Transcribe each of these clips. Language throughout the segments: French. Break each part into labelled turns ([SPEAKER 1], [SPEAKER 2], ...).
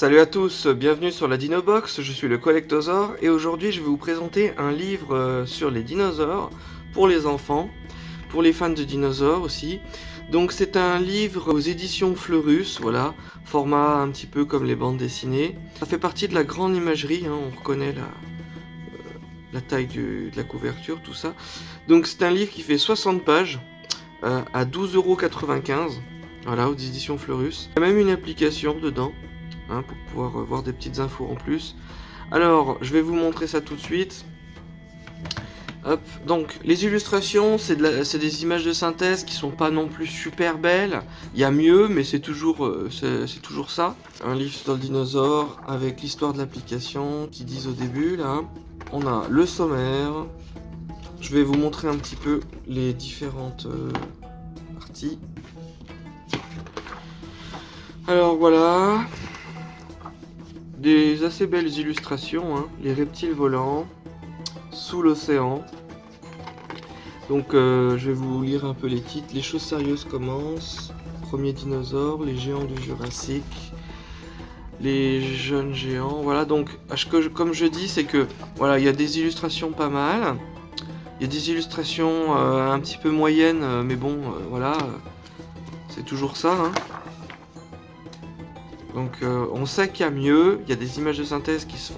[SPEAKER 1] Salut à tous, bienvenue sur la Dinobox, je suis le Collectosaure et aujourd'hui je vais vous présenter un livre sur les dinosaures pour les enfants, pour les fans de dinosaures aussi. Donc c'est un livre aux éditions Fleurus, voilà, format un petit peu comme les bandes dessinées. Ça fait partie de la grande imagerie, hein, on reconnaît la taille de la couverture, tout ça. Donc c'est un livre qui fait 60 pages à 12,95 €, voilà, aux éditions Fleurus. Il y a même une application dedans. Hein, pour pouvoir voir des petites infos en plus. Alors, je vais vous montrer ça tout de suite. Hop, donc les illustrations, c'est des images de synthèse qui sont pas non plus super belles. Il y a mieux, mais c'est toujours ça. Un livre sur le dinosaure avec l'histoire de l'application qui disent au début là. On a le sommaire. Je vais vous montrer un petit peu les différentes parties. Alors voilà. Des assez belles illustrations, hein. Les reptiles volants, sous l'océan. Donc je vais vous lire un peu les titres. Les choses sérieuses commencent. Premier dinosaure, les géants du Jurassique, les jeunes géants. Voilà, donc comme je dis, c'est que voilà, il y a des illustrations pas mal. Il y a des illustrations un petit peu moyennes, mais bon, voilà, c'est toujours ça, hein. Donc on sait qu'il y a mieux, il y a des images de synthèse qui se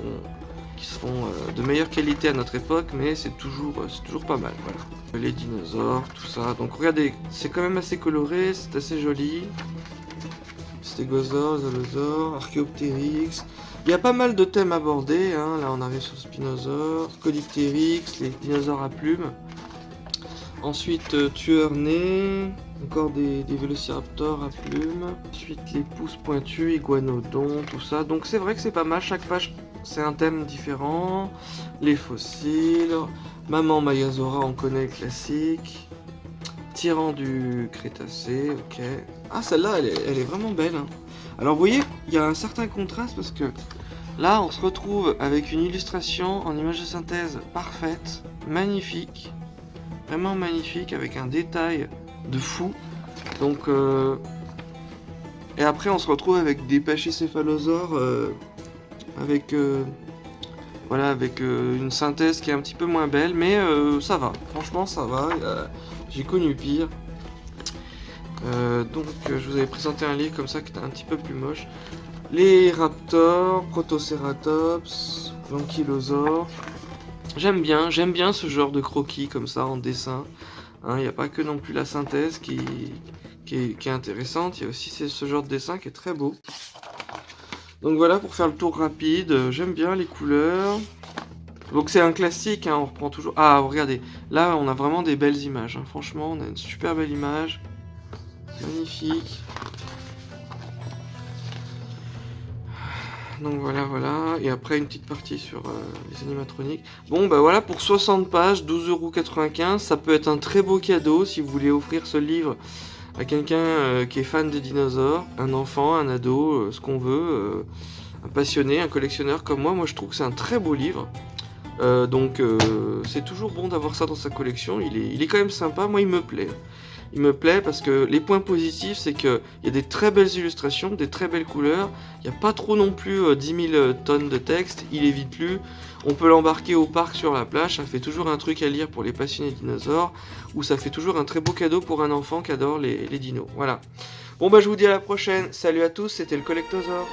[SPEAKER 1] font de meilleure qualité à notre époque, mais c'est toujours pas mal, voilà. Les dinosaures, tout ça, donc regardez, c'est quand même assez coloré, c'est assez joli. Stégosaure, Zalosaure, Archéoptérix. Il y a pas mal de thèmes abordés, hein. Là on arrive sur Spinosaure, Colictérix, les dinosaures à plumes. Ensuite, tueur-né, encore des vélociraptors à plumes. Ensuite, les pousses pointues, iguanodons, tout ça. Donc c'est vrai que c'est pas mal, chaque page c'est un thème différent. Les fossiles, Maman Mayazora, on connaît le classique. Tyran du Crétacé, ok. Ah, celle-là, elle est vraiment belle, hein. Alors vous voyez, il y a un certain contraste parce que là, on se retrouve avec une illustration en image de synthèse parfaite, magnifique. Vraiment magnifique, avec un détail de fou. Donc et après on se retrouve avec des pachycéphalosaures avec voilà, avec une synthèse qui est un petit peu moins belle, mais ça va, franchement ça va, j'ai connu pire. Donc je vous avais présenté un livre comme ça qui était un petit peu plus moche. Les raptors, Protoceratops, l'ankylosaure. J'aime bien ce genre de croquis comme ça en dessin. Il n'y a pas que non plus la synthèse qui est intéressante, il y a aussi ce genre de dessin qui est très beau. Donc voilà, pour faire le tour rapide, j'aime bien les couleurs. Donc c'est un classique, hein, on reprend toujours... Ah, regardez, là on a vraiment des belles images, hein. Franchement, on a une super belle image. Magnifique. Donc voilà, et après une petite partie sur les animatroniques. Bon bah voilà, pour 60 pages, 12,95 €, ça peut être un très beau cadeau si vous voulez offrir ce livre à quelqu'un qui est fan des dinosaures, un enfant, un ado, ce qu'on veut, un passionné, un collectionneur comme moi je trouve que c'est un très beau livre. Donc c'est toujours bon d'avoir ça dans sa collection, il est quand même sympa, moi il me plaît. Il me plaît parce que les points positifs, c'est qu'il y a des très belles illustrations, des très belles couleurs. Il n'y a pas trop non plus 10 000 tonnes de texte, il est vite lu. On peut l'embarquer au parc sur la plage, ça fait toujours un truc à lire pour les passionnés de dinosaures, ou ça fait toujours un très beau cadeau pour un enfant qui adore les dinos. Voilà. Bon bah je vous dis à la prochaine, salut à tous, c'était le Collectosaure.